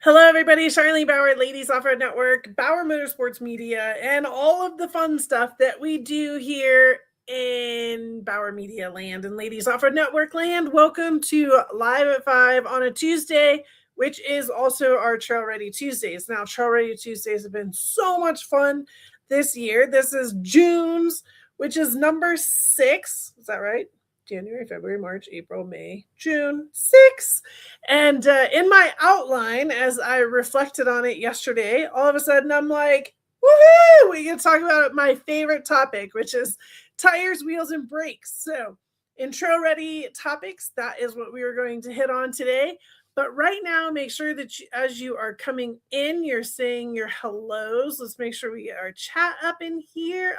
Hello, everybody. Charlene Bauer, Ladies Off-Road Network, Bauer Motorsports Media, and all of the fun stuff that we do here in Bauer Media Land and Ladies Off-Road Network Land. Welcome to Live at 5 on a Tuesday, which is also our Trail Ready Tuesdays. Now, Trail Ready Tuesdays have been so much fun this year. This is June's, which is number 6. Is that right? January, February, March, April, May, June, 6. And in my outline, as I reflected on it yesterday, all of a sudden I'm like, woohoo! We can talk about my favorite topic, which is tires, wheels, and brakes. So, in Trail Ready topics, that is what we are going to hit on today. But right now, make sure that as you are coming in, you're saying your hellos. Let's make sure we get our chat up in here,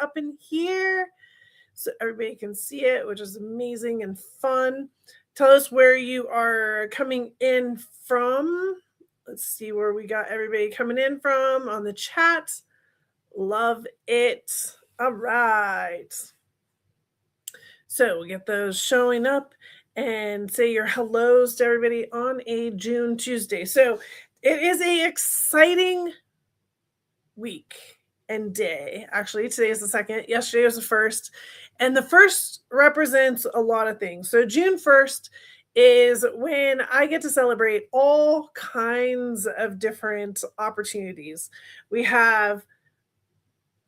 so everybody can see it, which is amazing and fun. Tell us where you are coming in from. Let's see where we got everybody coming in from on the chat. Love it. All right. So we'll get those showing up and say your hellos to everybody on a June Tuesday. So it is an exciting week and day. Actually, today is the 2nd. Yesterday was the 1st. And the 1st represents a lot of things. So June 1st is when I get to celebrate all kinds of different opportunities. We have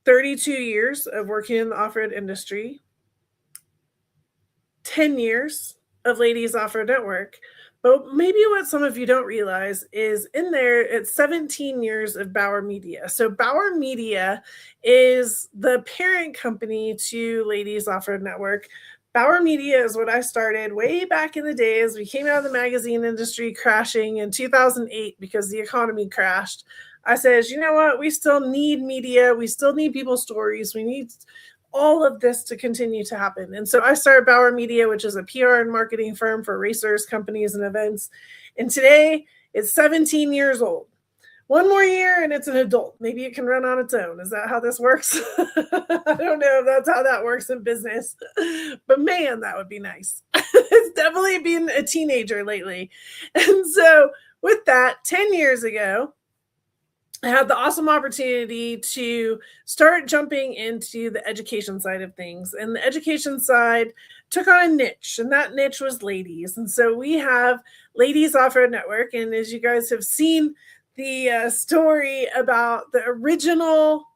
32 years of working in the off-road industry, 10 years of Ladies Off-Road Network. But maybe what some of you don't realize is in there, it's 17 years of Bauer Media. So Bauer Media is the parent company to Ladies Off-Road Network. Bauer Media is what I started way back in the days. We came out of the magazine industry crashing in 2008 because the economy crashed. I said, you know what? We still need media. We still need people's stories. We need all of this to continue to happen. And so I started Bauer Media, which is a PR and marketing firm for racers, companies, and events. And today it's 17 years old. One more year and it's an adult. Maybe it can run on its own. Is that how this works? I don't know if that's how that works in business, but man, that would be nice. It's definitely been a teenager lately. And so with that, 10 years ago, I had the awesome opportunity to start jumping into the education side of things. And the education side took on a niche, and that niche was ladies. And so we have Ladies Off-Road Network. And as you guys have seen the story about the original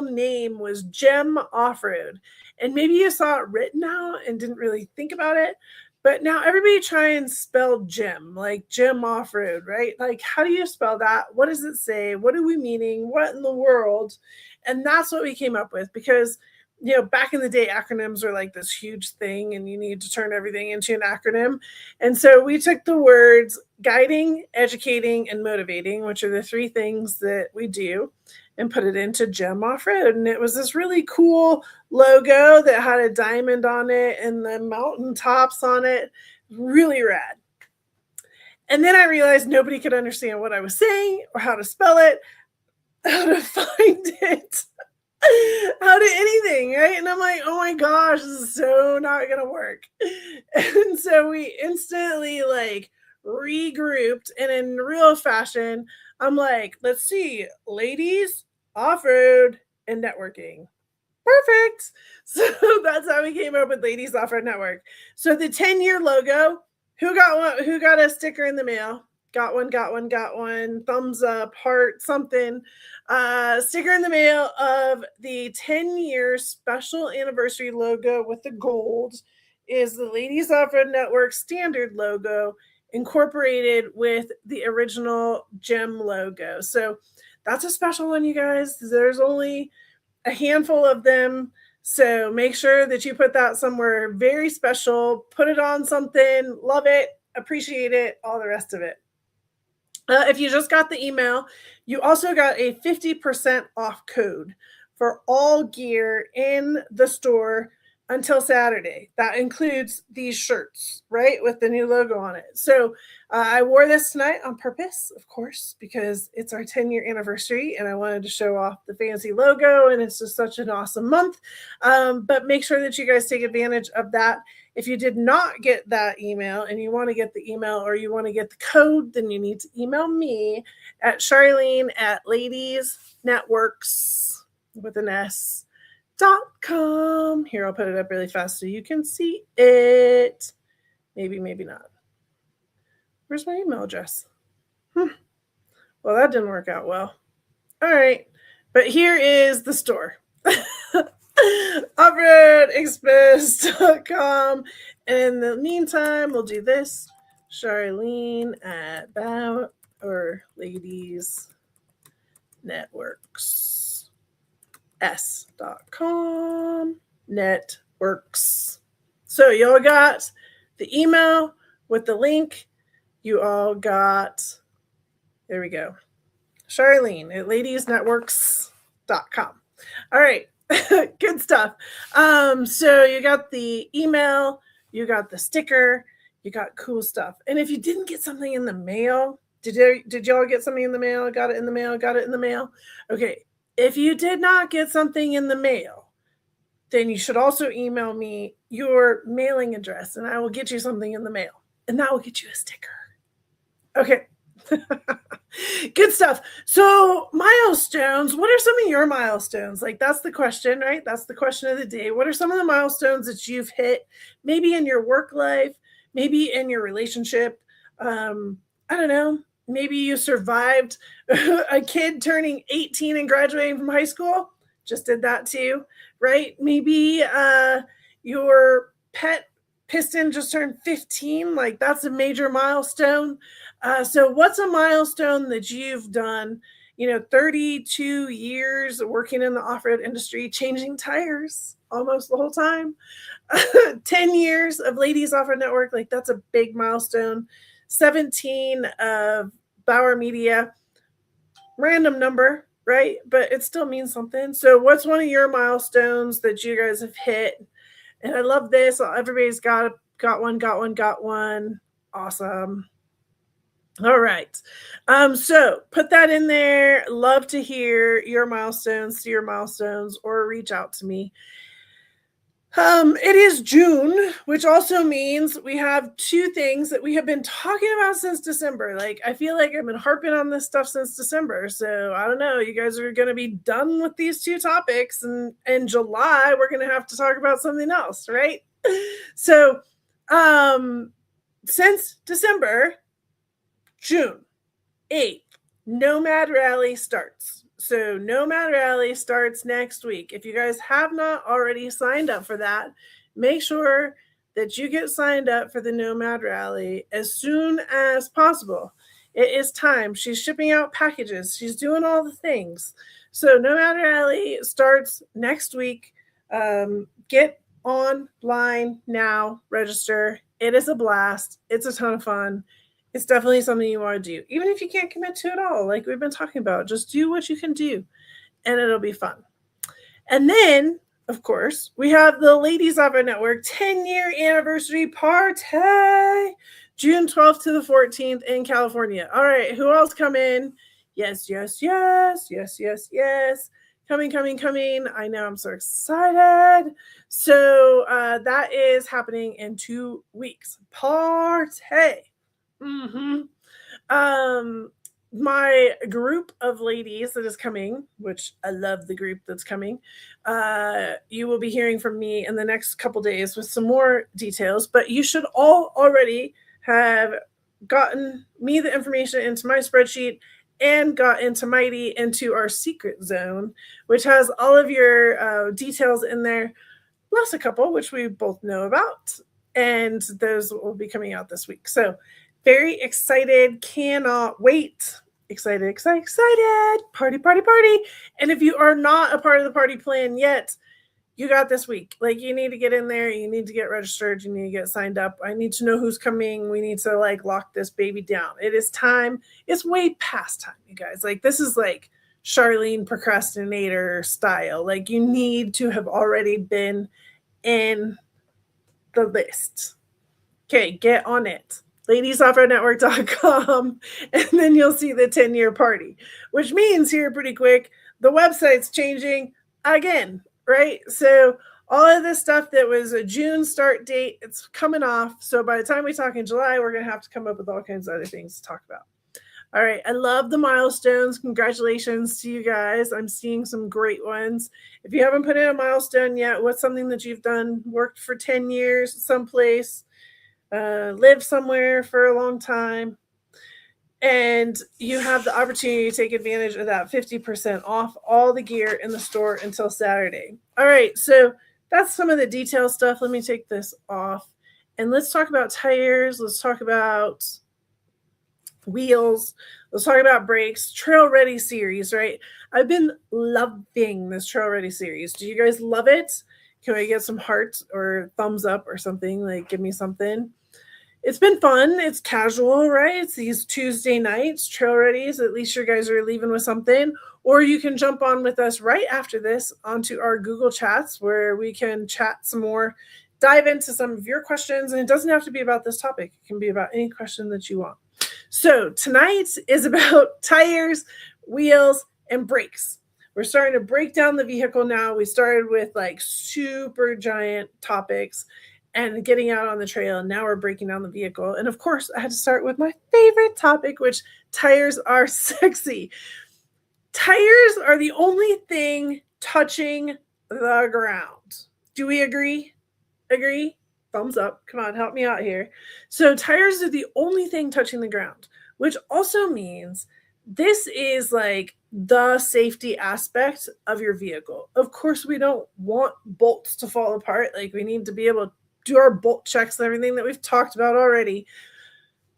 name was Gem Off-Road. And maybe you saw it written out and didn't really think about it. But now everybody try and spell Gem, like Gem Off-Road, right? Like, how do you spell that? What does it say? What are we meaning? What in the world? And that's what we came up with because, back in the day, acronyms were like this huge thing and you need to turn everything into an acronym. And so we took the words guiding, educating, and motivating, which are the 3 things that we do, and put it into Gem Off-Road. And it was this really cool logo that had a diamond on it and the mountain tops on it. Really rad. And then I realized nobody could understand what I was saying or how to spell it, how to find it, how to anything, right? And I'm like, oh my gosh, this is so not going to work. And so we instantly regrouped, and in real fashion, I'm like, let's see, Ladies Off-Road and Networking. Perfect. So that's how we came up with Ladies Off-Road Network. So the 10-year logo, who got a sticker in the mail? Got one. Thumbs up, heart, something. Sticker in the mail of the 10-year special anniversary logo with the gold is the Ladies Off-Road Network standard logo incorporated with the original Gem logo. So that's a special one, you guys. There's only a handful of them. So make sure that you put that somewhere very special. Put it on something. Love it. Appreciate it. All the rest of it. If you just got the email, you also got a 50% off code for all gear in the store until Saturday. That includes these shirts, right? With the new logo on it. So I wore this tonight on purpose, of course, because it's our 10-year anniversary and I wanted to show off the fancy logo and it's just such an awesome month. But make sure that you guys take advantage of that. If you did not get that email and you want to get the email or you want to get the code, then you need to email me at Charlene@ladiesnetworks with an S.com. Here, I'll put it up really fast so you can see it. Maybe, maybe not. Where's my email address? Well, that didn't work out well. All right. But here is the store. OffroadExpress.com. And in the meantime, we'll do this. Charlene at Bauer Ladies Networks. S.com networks. So y'all got the email with the link. You all got, there we go, Charlene at ladiesnetworks.com. All right. Good stuff. So you got the email, you got the sticker, you got cool stuff. And if you didn't get something in the mail, did y'all get something in the mail? Got it in the mail? Got it in the mail? Okay. If you did not get something in the mail, then you should also email me your mailing address and I will get you something in the mail and that will get you a sticker. Okay. Good stuff. So milestones, what are some of your milestones? Like that's the question, right? That's the question of the day. What are some of the milestones that you've hit maybe in your work life, maybe in your relationship? I don't know. Maybe you survived a kid turning 18 and graduating from high school. Just did that too, right? Maybe your pet piston just turned 15. Like that's a major milestone. So what's a milestone that you've done? 32 years working in the off-road industry, changing tires almost the whole time. 10 years of Ladies Off-Road Network. Like that's a big milestone. 17 of Bauer Media, random number, right? But it still means something. So what's one of your milestones that you guys have hit? And I love this. Everybody's got one. Awesome. All right. So put that in there. Love to hear your milestones, see your milestones, or reach out to me. It is June, which also means we have two things that we have been talking about since December. Like, I feel like I've been harping on this stuff since December. So I don't know. You guys are going to be done with these two topics. And in July, we're going to have to talk about something else, right? So, since December, June 8th, Nomad Rally starts. So Nomad Rally starts next week. If you guys have not already signed up for that, make sure that you get signed up for the Nomad Rally as soon as possible. It is time. She's shipping out packages. She's doing all the things. So Nomad Rally starts next week. Get online now, register. It is a blast. It's a ton of fun. It's definitely something you want to do. Even if you can't commit to it all, like we've been talking about, just do what you can do and it'll be fun. And then, of course, we have the Ladies Off-Road Network 10-year anniversary party, June 12th to the 14th in California. All right, who else come in? Yes. Coming. I know, I'm so excited. So that is happening in 2 weeks. Party. My group of ladies that is coming, which I love the group that's coming, you will be hearing from me in the next couple days with some more details, but you should all already have gotten me the information into my spreadsheet and got into Mighty into our secret zone, which has all of your details in there, plus a couple, which we both know about, and those will be coming out this week. So very excited. Cannot wait. Excited. Party. And if you are not a part of the party plan yet, you got this week. Like, you need to get in there. You need to get registered. You need to get signed up. I need to know who's coming. We need to lock this baby down. It is time. It's way past time, you guys. Like, this is like Charlene procrastinator style. Like, you need to have already been in the list. Okay, get on it. LadiesOffRoadNetwork.com, and then you'll see the 10-year party, which means here pretty quick, the website's changing again, right? So all of this stuff that was a June start date, it's coming off. So by the time we talk in July, we're going to have to come up with all kinds of other things to talk about. All right. I love the milestones. Congratulations to you guys. I'm seeing some great ones. If you haven't put in a milestone yet, what's something that you've done, worked for 10 years someplace, lived somewhere for a long time, and you have the opportunity to take advantage of that 50% off all the gear in the store until Saturday. All right. So that's some of the detail stuff. Let me take this off and let's talk about tires. Let's talk about wheels. Let's talk about brakes. Trail Ready series, right? I've been loving this Trail Ready series. Do you guys love it? Can I get some hearts or thumbs up or something? Like, give me something. It's been fun. It's casual, right? It's these Tuesday nights, Trail Readies. At least you guys are leaving with something. Or you can jump on with us right after this onto our Google Chats where we can chat some more, dive into some of your questions. And it doesn't have to be about this topic. It can be about any question that you want. So tonight is about tires, wheels, and brakes. We're starting to break down the vehicle now. We started with like super giant topics and getting out on the trail. And now we're breaking down the vehicle. And of course, I had to start with my favorite topic, which tires are sexy. Tires are the only thing touching the ground. Do we agree? Agree? Thumbs up. Come on, help me out here. So tires are the only thing touching the ground, which also means this is like the safety aspect of your vehicle. Of course, we don't want bolts to fall apart. Like we need to be able to do our bolt checks and everything that we've talked about already.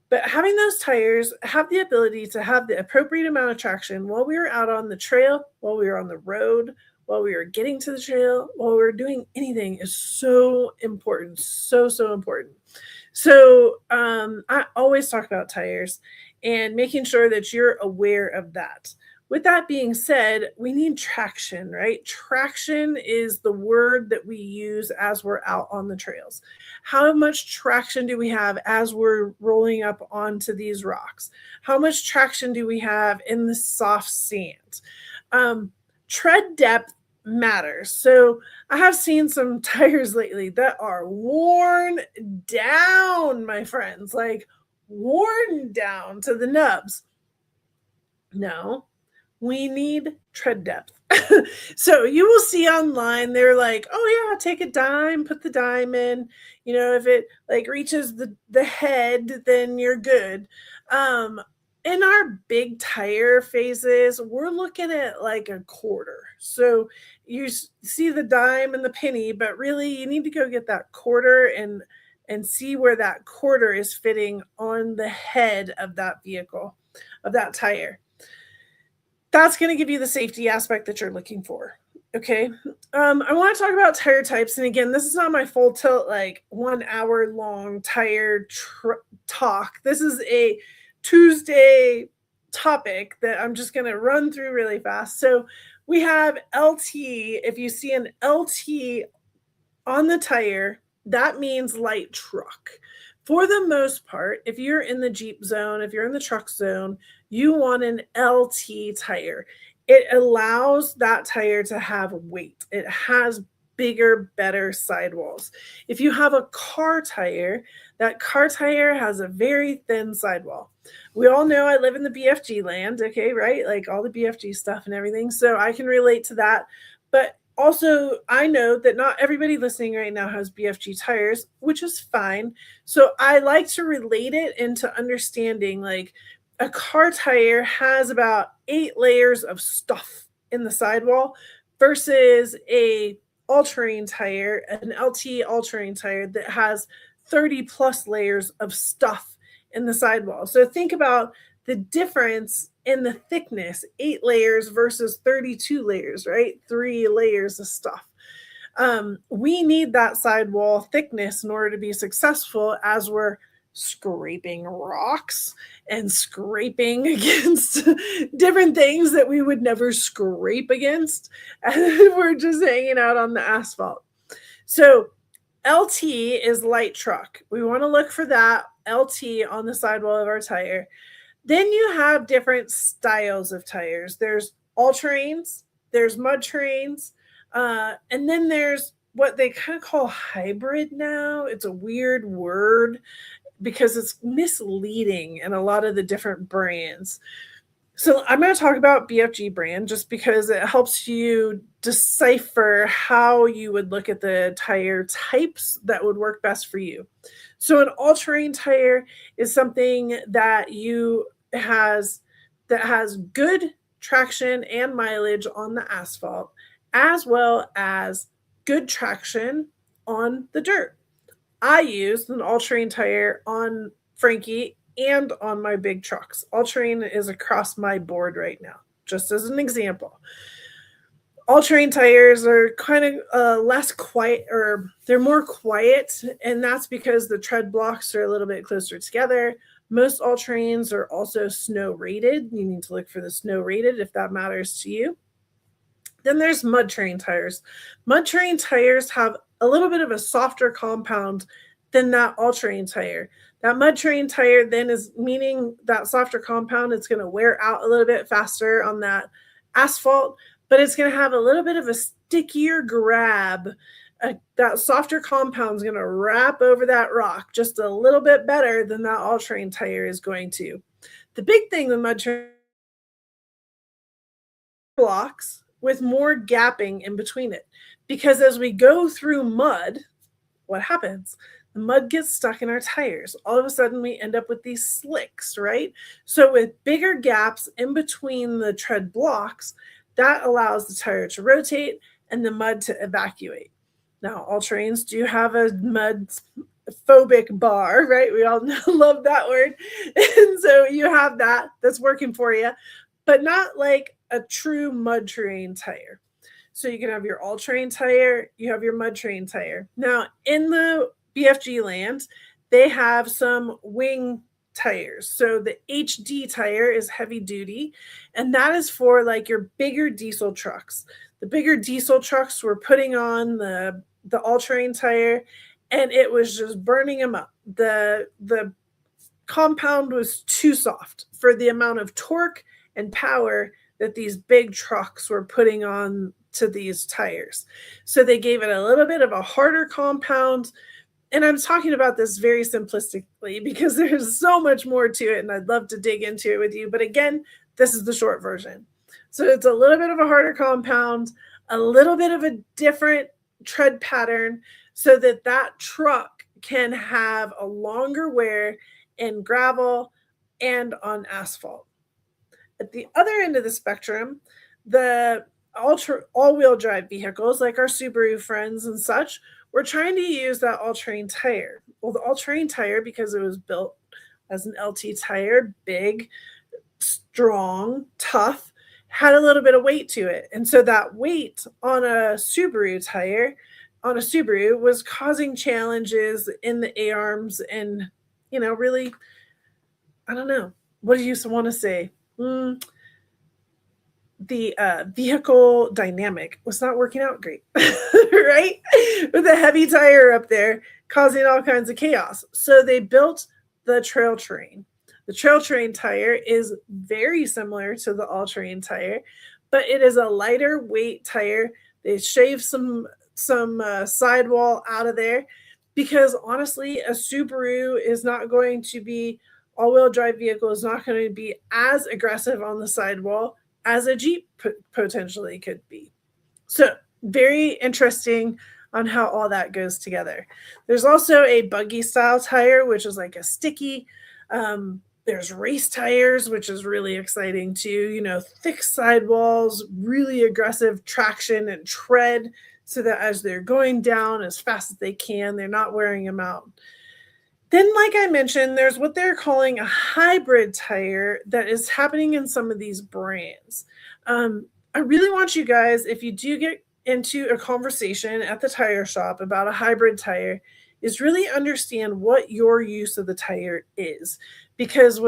But having those tires have the ability to have the appropriate amount of traction while we were out on the trail, while we were on the road, while we were getting to the trail, while we were doing anything is so important. So important. So I always talk about tires and making sure that you're aware of that. With that being said, we need traction, right? Traction is the word that we use as we're out on the trails. How much traction do we have as we're rolling up onto these rocks? How much traction do we have in the soft sand? Tread depth matters. So I have seen some tires lately that are worn down, my friends, like worn down to the nubs. No, we need tread depth. So you will see online, they're like, oh yeah, take a dime, put the dime in. You know, if it like reaches the head, then you're good. In our big tire phases, we're looking at like a quarter. So you see the dime and the penny, but really you need to go get that quarter and see where that quarter is fitting on the head of that vehicle, of that tire. That's going to give you the safety aspect that you're looking for. Okay. I want to talk about tire types. And again, this is not my full tilt, like 1 hour long tire talk. This is a Tuesday topic that I'm just going to run through really fast. So we have LT. If you see an LT on the tire, that means light truck. For the most part, if you're in the Jeep zone, if you're in the truck zone, you want an LT tire. It allows that tire to have weight. It has bigger, better sidewalls. If you have a car tire, that car tire has a very thin sidewall. We all know I live in the BFG land, okay, right? Like all the BFG stuff and everything. So I can relate to that. But also, I know that not everybody listening right now has BFG tires, which is fine. So I like to relate it into understanding like a car tire has about 8 layers of stuff in the sidewall versus a all-terrain tire, an LT all-terrain tire that has 30 plus layers of stuff in the sidewall. So think about the difference in the thickness, 8 layers versus 32 layers, right? 3 layers of stuff. We need that sidewall thickness in order to be successful as we're scraping rocks and scraping against different things that we would never scrape against. And we're just hanging out on the asphalt. So LT is light truck. We want to look for that LT on the sidewall of our tire. Then you have different styles of tires. There's all terrains, there's mud terrains, and then there's what they kind of call hybrid now. It's a weird word because it's misleading in a lot of the different brands. So I'm going to talk about BFG brand just because it helps you decipher how you would look at the tire types that would work best for you. So an all-terrain tire is something that has good traction and mileage on the asphalt, as well as good traction on the dirt. I use an all-terrain tire on Frankie and on my big trucks. All-terrain is across my board right now, just as an example. All-terrain tires are kind of less quiet, or they're more quiet, and that's because the tread blocks are a little bit closer together. Most all-terrains are also snow rated. You need to look for the snow rated if that matters to you. Then there's mud terrain tires. Mud terrain tires have a little bit of a softer compound than that all-terrain tire. That mud terrain tire then is meaning that softer compound, it's going to wear out a little bit faster on that asphalt, but it's going to have a little bit of a stickier grab. That softer compound is going to wrap over that rock just a little bit better than that all-terrain tire is going to. The big thing with mud terrain blocks with more gapping in between it, because as we go through mud, what happens? The mud gets stuck in our tires. All of a sudden, we end up with these slicks, right? So with bigger gaps in between the tread blocks, that allows the tire to rotate and the mud to evacuate. Now, all terrains do have a mud phobic bar, right? We all love that word. And so you have that that's working for you, but not like a true mud terrain tire. So you can have your all-terrain tire, you have your mud terrain tire. Now, in the BFG land, they have some wing tires. So the HD tire is heavy duty, and that is for like your bigger diesel trucks. The bigger diesel trucks were putting on the all-terrain tire, and it was just burning them up. The compound was too soft for the amount of torque and power that these big trucks were putting on to these tires. So they gave it a little bit of a harder compound. And I'm talking about this very simplistically because there's so much more to it, and I'd love to dig into it with you. But again, this is the short version. So it's a little bit of a harder compound, a little bit of a different tread pattern so that that truck can have a longer wear in gravel and on asphalt. At the other end of the spectrum, the all-wheel drive vehicles like our Subaru friends and such, we're trying to use that all-terrain tire. Well, the all-terrain tire, because it was built as an LT tire, big, strong, tough, had a little bit of weight to it. And so that weight on a Subaru tire, on a Subaru, was causing challenges in the A-arms and, really, I don't know. What do you want to say? The vehicle dynamic was not working out great, right? With a heavy tire up there causing all kinds of chaos. So they built the trail terrain. The trail terrain tire is very similar to the all-terrain tire, but it is a lighter weight tire. They shave some sidewall out of there because honestly, a Subaru is not going to be, all-wheel drive vehicle is not going to be as aggressive on the sidewall as a Jeep potentially could be. So very interesting on how all that goes together. There's also a buggy style tire, which is like a sticky. There's race tires, which is really exciting too. Thick sidewalls, really aggressive traction and tread so that as they're going down as fast as they can, they're not wearing them out. Then, like I mentioned, there's what they're calling a hybrid tire that is happening in some of these brands. I really want you guys, if you do get into a conversation at the tire shop about a hybrid tire, is really understand what your use of the tire is. Because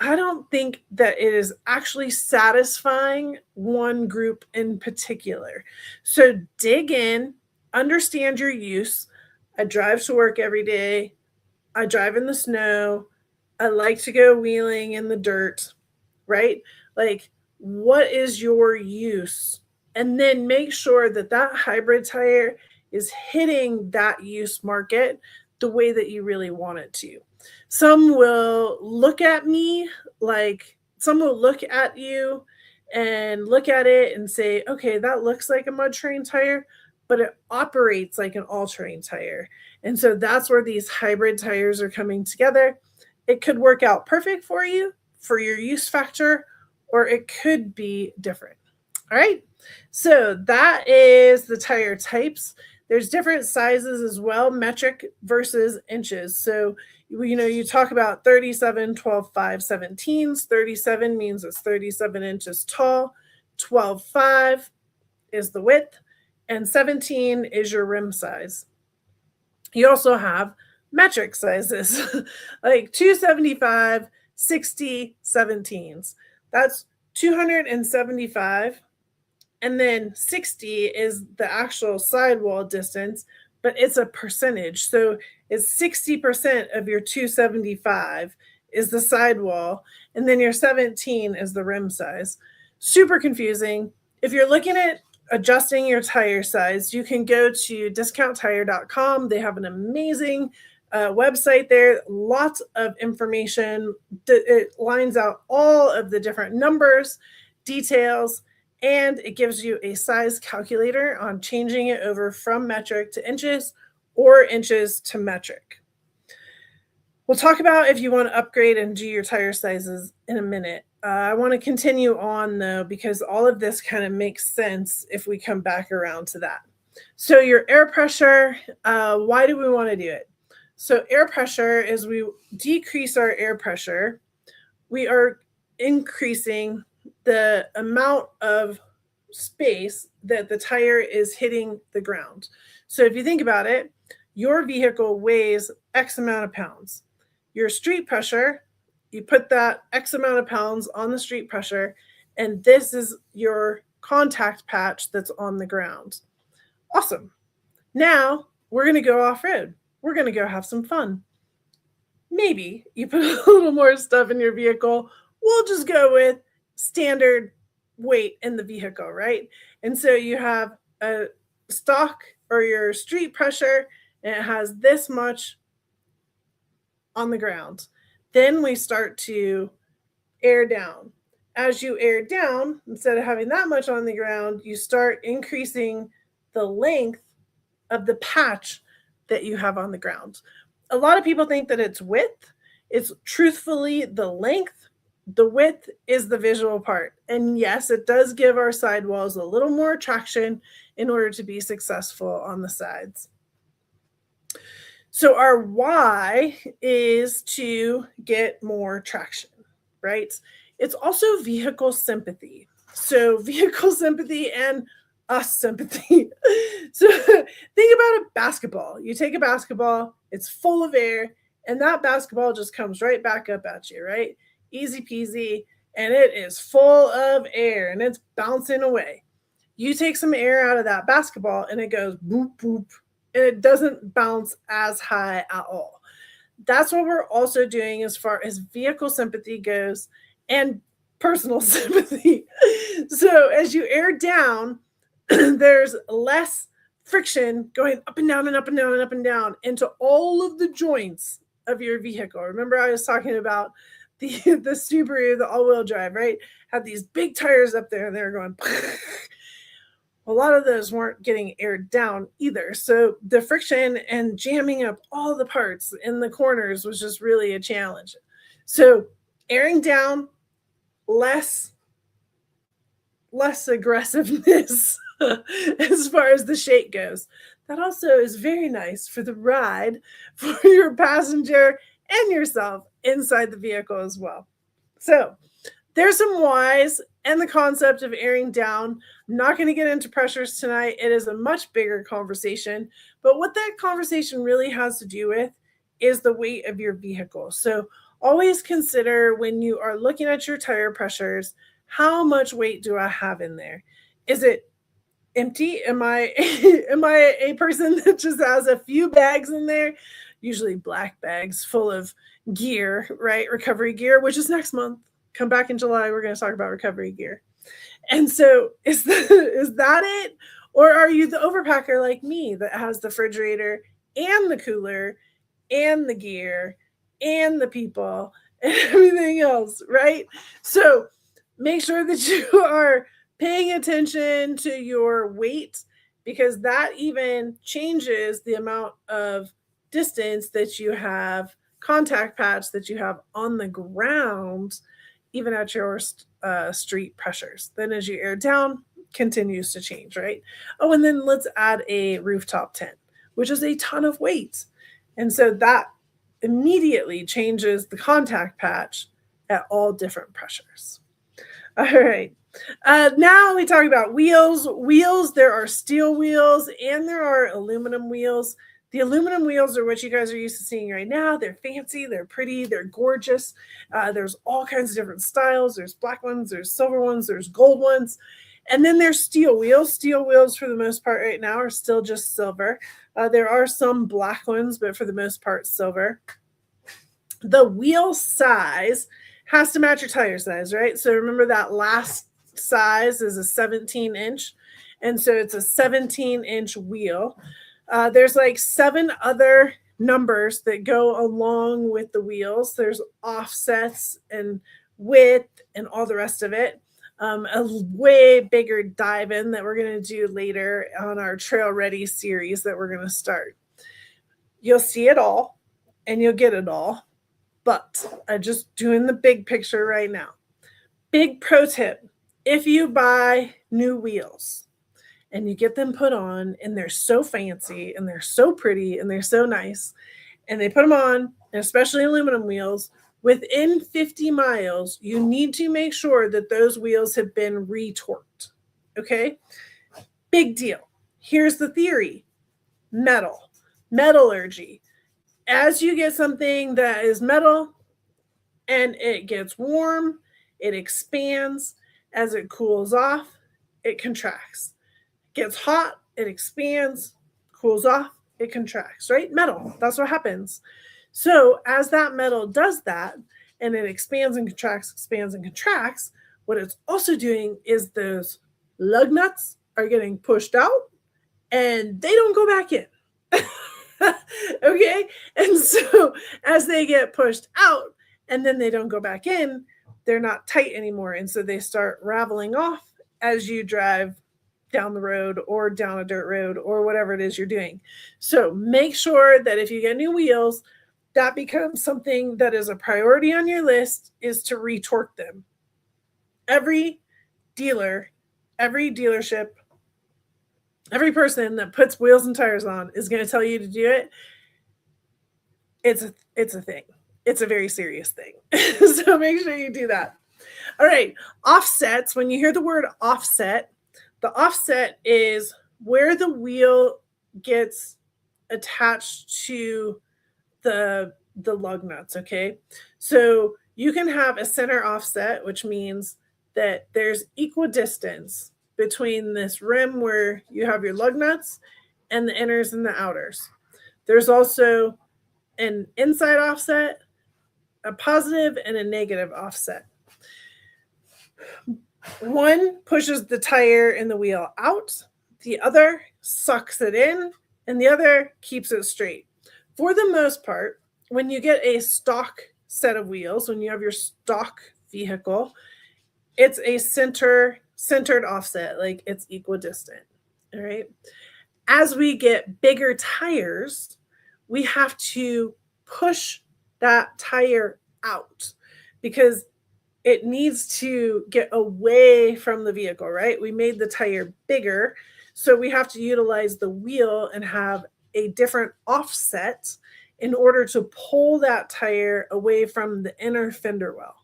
I don't think that it is actually satisfying one group in particular. So dig in, understand your use. I drive to work every day. I drive in the snow. I like to go wheeling in the dirt, right? Like, what is your use? And then make sure that that hybrid tire is hitting that use market the way that you really want it to. Some will look at me like, some will look at you and look at it and say, okay, that looks like a mud terrain tire, but it operates like an all terrain tire. And so that's where these hybrid tires are coming together. It could work out perfect for you, for your use factor, or it could be different. All right. So that is the tire types. There's different sizes as well, metric versus inches. So, you talk about 37, 12, 5, 17s. 37 means it's 37 inches tall. 12, 5 is the width. And 17 is your rim size. You also have metric sizes like 275, 60, 17s. That's 275. And then 60 is the actual sidewall distance, but it's a percentage. So it's 60% of your 275 is the sidewall, and then your 17 is the rim size. Super confusing. If you're looking at adjusting your tire size, you can go to discounttire.com. They have an amazing website there, lots of information. It lines out all of the different numbers, details, and it gives you a size calculator on changing it over from metric to inches or inches to metric. We'll talk about if you want to upgrade and do your tire sizes in a minute. I want to continue on though, because all of this kind of makes sense if we come back around to that. So your air pressure, why do we want to do it? So air pressure, as we decrease our air pressure, we are increasing the amount of space that the tire is hitting the ground. So if you think about it, your vehicle weighs X amount of pounds. Your street pressure, you put that X amount of pounds on the street pressure, and this is your contact patch that's on the ground. Awesome. Now we're going to go off-road. We're going to go have some fun. Maybe you put a little more stuff in your vehicle. We'll just go with standard weight in the vehicle, right? And so you have a stock or your street pressure, and it has this much on the ground. Then we start to air down. As you air down, instead of having that much on the ground, you start increasing the length of the patch that you have on the ground. A lot of people think that it's width. It's truthfully the length. The width is the visual part. And yes, it does give our sidewalls a little more traction in order to be successful on the sides. So our why is to get more traction, right? It's also vehicle sympathy. So vehicle sympathy and us sympathy. So think about a basketball. You take a basketball, it's full of air, and that basketball just comes right back up at you, right? Easy peasy, and it is full of air and it's bouncing away. You take some air out of that basketball and it goes boop, boop, and it doesn't bounce as high at all. That's what we're also doing as far as vehicle sympathy goes and personal sympathy. So as you air down, there's less friction going up and down and up and down and up and down into all of the joints of your vehicle. Remember, I was talking about the Subaru, the all-wheel drive, right? Had these big tires up there and they were going. A lot of those weren't getting aired down either. So the friction and jamming up all the parts in the corners was just really a challenge. So airing down, less aggressiveness as far as the shake goes. That also is very nice for the ride for your passenger and yourself inside the vehicle as well. So there's some whys and the concept of airing down. I'm not going to get into pressures tonight. It is a much bigger conversation. But what that conversation really has to do with is the weight of your vehicle. So always consider when you are looking at your tire pressures, how much weight do I have in there? Is it empty? Am I am I a person that just has a few bags in there, usually black bags full of gear, right? Recovery gear, which is next month. Come back in July, we're going to talk about recovery gear. And so is that it? Or are you the overpacker like me that has the refrigerator and the cooler and the gear and the people and everything else, right? So make sure that you are paying attention to your weight, because that even changes the amount of distance that you have, contact patch that you have on the ground, even at your street pressures. Then as you air down, continues to change, right? Oh, and then let's add a rooftop tent, which is a ton of weight. And so that immediately changes the contact patch at all different pressures. All right. Now we talk about wheels. Wheels, there are steel wheels and there are aluminum wheels. The aluminum wheels are what you guys are used to seeing right now. They're fancy, they're pretty, they're gorgeous. There's all kinds of different styles. There's black ones, there's silver ones, there's gold ones. And then there's steel wheels. Steel wheels, for the most part right now, are still just silver. There are some black ones, but for the most part, silver. The wheel size has to match your tire size, right? So remember that last size is a 17-inch. And so it's a 17-inch wheel. There's like 7 other numbers that go along with the wheels. There's offsets and width and all the rest of it. A way bigger dive in that we're going to do later on our Trail Ready series that we're going to start. You'll see it all and you'll get it all, but I'm just doing the big picture right now. Big pro tip: if you buy new wheels and you get them put on and they're so fancy and they're so pretty and they're so nice, and they put them on, and especially aluminum wheels, within 50 miles, you need to make sure that those wheels have been retorqued. Okay? Big deal. Here's the theory: metal, metallurgy. As you get something that is metal and it gets warm, it expands. As it cools off, it contracts. Gets hot, it expands, cools off, it contracts, right? Metal, that's what happens. So as that metal does that, and it expands and contracts, what it's also doing is those lug nuts are getting pushed out and they don't go back in. Okay? And so as they get pushed out and then they don't go back in, they're not tight anymore. And so they start raveling off as you drive down the road or down a dirt road or whatever it is you're doing. So make sure that if you get new wheels, that becomes something that is a priority on your list, is to retorque them. Every dealer, every dealership, every person that puts wheels and tires on is going to tell you to do it. It's a thing. It's a very serious thing. So make sure you do that. All right. Offsets. When you hear the word offset, the offset is where the wheel gets attached to the lug nuts. Okay. So you can have a center offset, which means that there's equidistance between this rim where you have your lug nuts and the inners and the outers. There's also an inside offset, a positive and a negative offset. One pushes the tire and the wheel out, the other sucks it in, and the other keeps it straight. For the most part, when you get a stock set of wheels, when you have your stock vehicle, it's a centered offset, like it's equidistant. All right. As we get bigger tires, we have to push that tire out because it needs to get away from the vehicle, right? We made the tire bigger, so we have to utilize the wheel and have a different offset in order to pull that tire away from the inner fender well.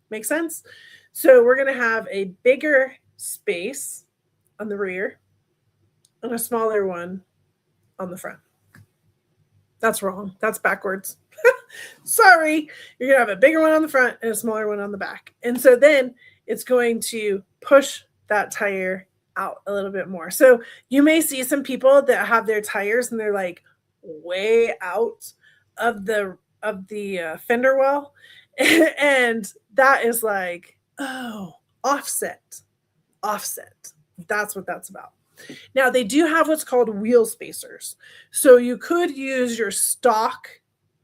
Make sense? So we're going to have a bigger space on the rear and a smaller one on the front. That's wrong. That's backwards. Sorry. You're going to have a bigger one on the front and a smaller one on the back. And so then it's going to push that tire out a little bit more. So you may see some people that have their tires and they're like way out of the fender well, and that is like, oh, offset, offset. That's what that's about. Now they do have what's called wheel spacers. So you could use your stock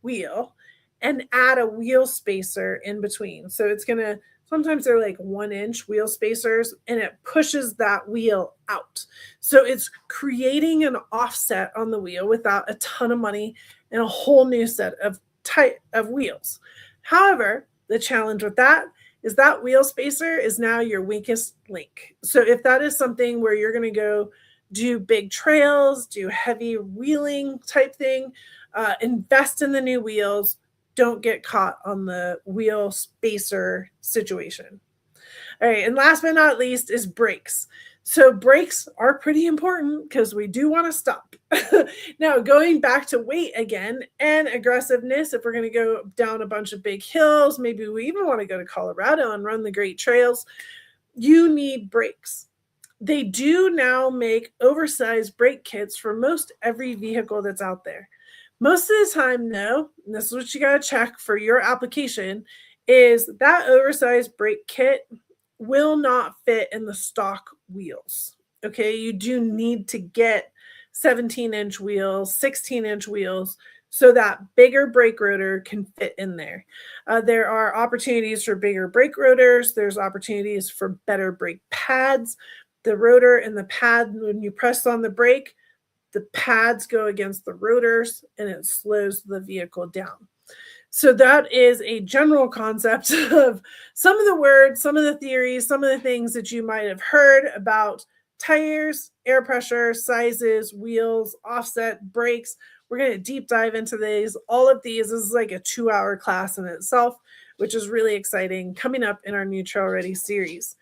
wheel and add a wheel spacer in between. So it's going to, sometimes they're like 1 inch wheel spacers and it pushes that wheel out. So it's creating an offset on the wheel without a ton of money and a whole new set of type of wheels. However, the challenge with that is that wheel spacer is now your weakest link. So if that is something where you're going to go do big trails, do heavy wheeling type thing, invest in the new wheels, don't get caught on the wheel spacer situation. All right, and last but not least is brakes. So brakes are pretty important because we do want to stop. Now, going back to weight again and aggressiveness, if we're going to go down a bunch of big hills, maybe we even want to go to Colorado and run the great trails, you need brakes. They do now make oversized brake kits for most every vehicle that's out there. Most of the time, though, and this is what you got to check for your application, is that oversized brake kit will not fit in the stock wheels. Okay, you do need to get 17-inch wheels, 16-inch wheels, so that bigger brake rotor can fit in there. There are opportunities for bigger brake rotors. There's opportunities for better brake pads. The rotor and the pad, when you press on the brake, the pads go against the rotors and it slows the vehicle down. So that is a general concept of some of the words, some of the theories, some of the things that you might have heard about tires, air pressure, sizes, wheels, offset, brakes. We're going to deep dive into these. All of these is like a 2-hour class in itself, which is really exciting, coming up in our new Trail Ready series.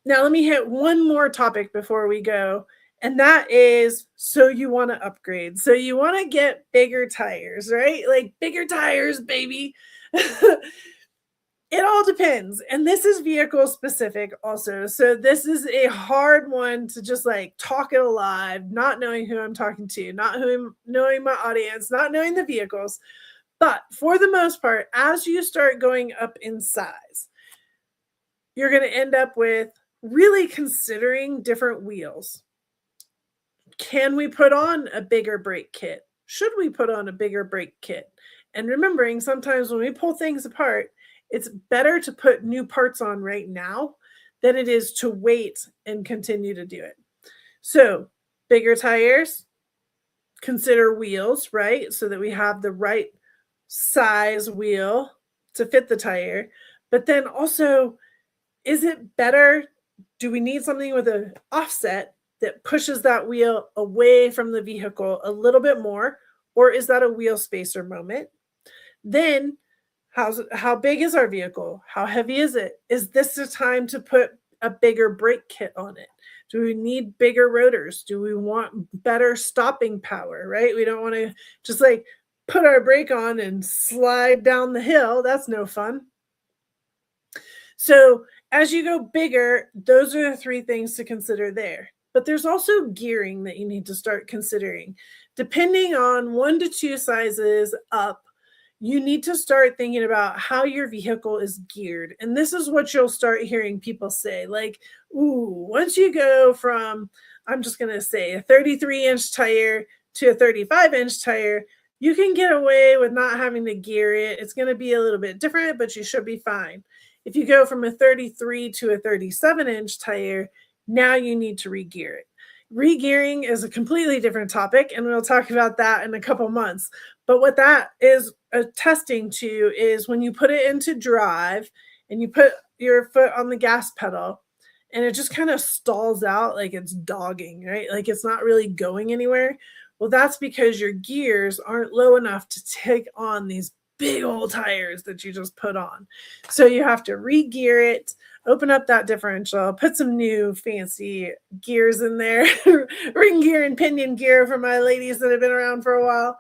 Now, let me hit one more topic before we go. And that is, so you want to upgrade. So you want to get bigger tires, right? Like bigger tires, baby. It all depends. And this is vehicle specific also. So this is a hard one to just like talk it alive, not knowing who I'm talking to, not knowing my audience, not knowing the vehicles. But for the most part, as you start going up in size, you're going to end up with really considering different wheels. Can we put on a bigger brake kit? Should we put on a bigger brake kit? And remembering sometimes when we pull things apart, it's better to put new parts on right now than it is to wait and continue to do it. So bigger tires, consider wheels, right? So that we have the right size wheel to fit the tire. But then also, is it better? Do we need something with an offset that pushes that wheel away from the vehicle a little bit more? Or is that a wheel spacer moment? Then how big is our vehicle? How heavy is it? Is this the time to put a bigger brake kit on it? Do we need bigger rotors? Do we want better stopping power, right? We don't want to just like put our brake on and slide down the hill. That's no fun. So as you go bigger, those are the 3 things to consider there. But there's also gearing that you need to start considering. Depending on 1 to 2 sizes up, you need to start thinking about how your vehicle is geared. And this is what you'll start hearing people say, like, ooh, once you go from, I'm just going to say, a 33-inch tire to a 35-inch tire, you can get away with not having to gear it. It's going to be a little bit different, but you should be fine. If you go from a 33 to a 37-inch tire, now you need to re-gear it. Re-gearing is a completely different topic, and we'll talk about that in a couple months. But what that is attesting to is when you put it into drive and you put your foot on the gas pedal and it just kind of stalls out like it's dogging, right? Like it's not really going anywhere. Well, that's because your gears aren't low enough to take on these big old tires that you just put on. So you have to re-gear it, open up that differential, put some new fancy gears in there, ring gear and pinion gear for my ladies that have been around for a while.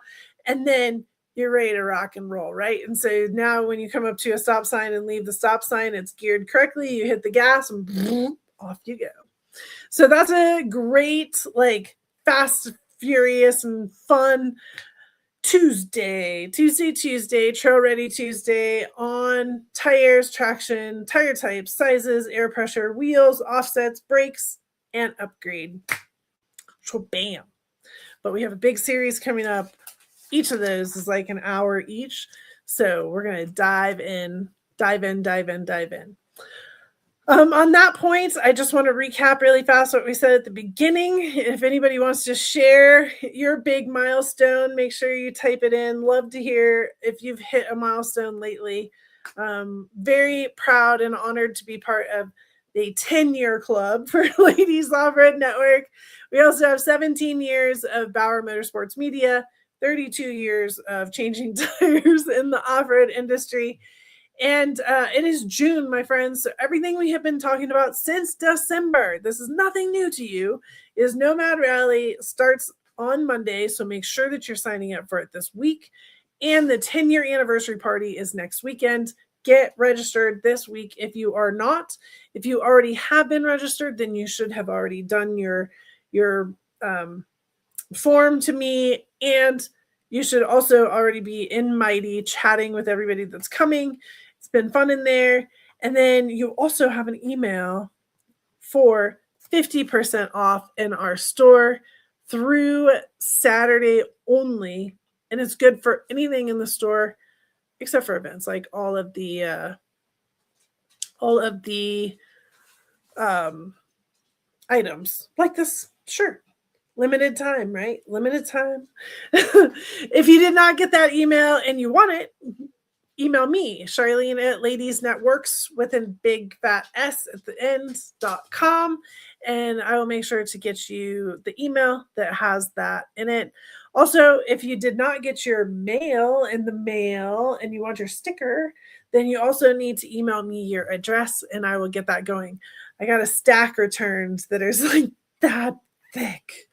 And then you're ready to rock and roll, right? And so now when you come up to a stop sign and leave the stop sign, it's geared correctly. You hit the gas and off you go. So that's a great, like, fast, furious, and fun Tuesday, Trail Ready Tuesday on tires, traction, tire types, sizes, air pressure, wheels, offsets, brakes, and upgrade. So bam. But we have a big series coming up. Each of those is like an hour each. So we're going to dive in. On that point, I just want to recap really fast what we said at the beginning. If anybody wants to share your big milestone, make sure you type it in. Love to hear if you've hit a milestone lately. Very proud and honored to be part of the 10-year club for Ladies Off-Road Network. We also have 17 years of Bauer Motorsports Media, 32 years of changing tires in the off-road industry. And it is June, my friends. So everything we have been talking about since December, this is nothing new to you, is Nomad Rally starts on Monday. So make sure that you're signing up for it this week. And the 10-year anniversary party is next weekend. Get registered this week if you are not. If you already have been registered, then you should have already done your form to me. And you should also already be in Mighty chatting with everybody that's coming. It's been fun in there. And then you also have an email for 50% off in our store through Saturday only. And it's good for anything in the store except for events, like all of the items like this. Sure. Limited time, right? Limited time. If you did not get that email and you want it, email me, Charlene at Ladies Networks with a big fat S at the end.com. And I will make sure to get you the email that has that in it. Also, if you did not get your mail in the mail and you want your sticker, then you also need to email me your address and I will get that going. I got a stack returned that is like that thick.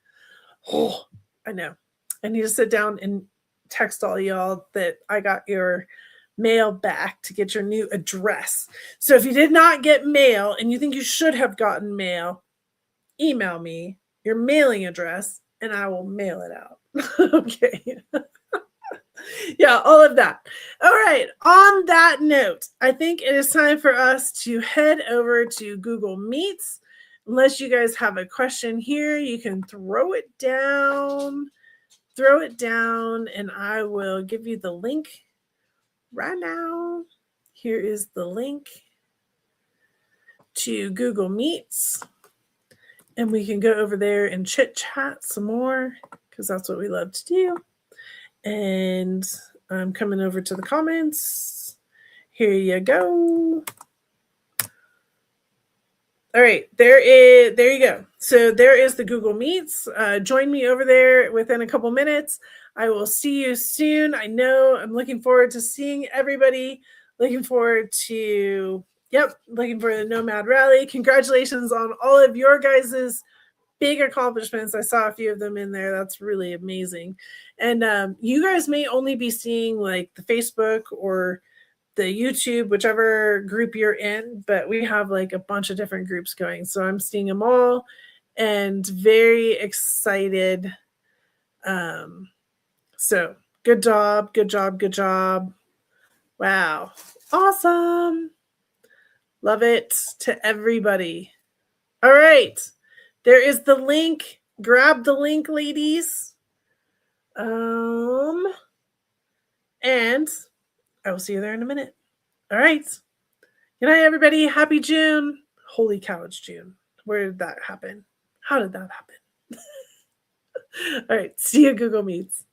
Oh, I know. I need to sit down and text all y'all that I got your mail back to get your new address. So if you did not get mail and you think you should have gotten mail, email me your mailing address and I will mail it out. Okay. Yeah, all of that. All right. On that note, I think it is time for us to head over to Google Meets. Unless you guys have a question here, you can throw it down, and I will give you the link right now. Here is the link to Google Meets, and we can go over there and chit chat some more because that's what we love to do. And I'm coming over to the comments. Here you go. All right, there you go. So there is the Google Meets. Join me over there within a couple minutes. I will see you soon. I know I'm looking forward to seeing everybody. Looking forward to the Nomad Rally. Congratulations on all of your guys's big accomplishments. I saw a few of them in there. That's really amazing. And you guys may only be seeing like the Facebook or the YouTube, whichever group you're in, but we have like a bunch of different groups going. So I'm seeing them all and very excited. So good job. Wow. Awesome. Love it to everybody. All right. There is the link. Grab the link, ladies. And I will see you there in a minute. All right. Good night, everybody. Happy June. Holy cow, it's June. Where did that happen? How did that happen? All right. See you at Google Meets.